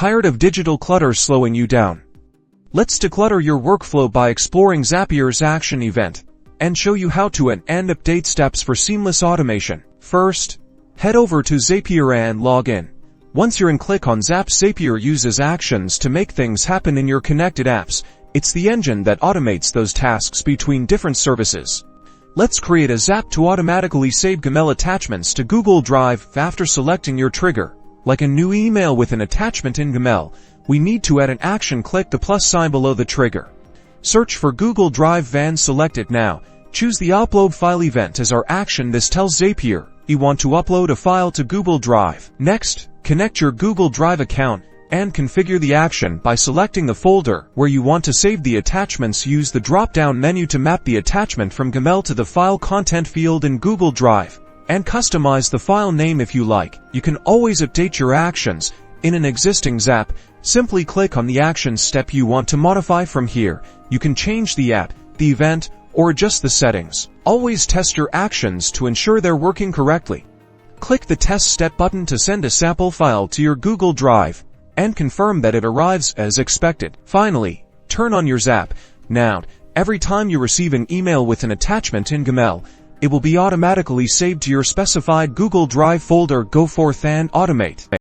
Tired of digital clutter slowing you down? Let's declutter your workflow by exploring Zapier's Action event and show you how to and update steps for seamless automation. First, head over to Zapier and log in. Once you're in, click on Zaps. Zapier uses actions to make things happen in your connected apps. It's the engine that automates those tasks between different services. Let's create a Zap to automatically save Gmail attachments to Google Drive. After selecting your trigger, like a new email with an attachment in Gmail, we need to add an action. Click the plus sign below the trigger. Search for Google Drive and select it now. Choose the upload file event as our action. This tells Zapier you want to upload a file to Google Drive. Next, connect your Google Drive account and configure the action by selecting the folder where you want to save the attachments. Use the drop-down menu to map the attachment from Gmail to the file content field in Google Drive and customize the file name if you like. You can always update your actions in an existing Zap. Simply click on the action step you want to modify. From here, you can change the app, the event, or adjust the settings. Always test your actions to ensure they're working correctly. Click the Test Step button to send a sample file to your Google Drive and confirm that it arrives as expected. Finally, turn on your Zap. Now, every time you receive an email with an attachment in Gmail, it will be automatically saved to your specified Google Drive folder. Go forth and automate.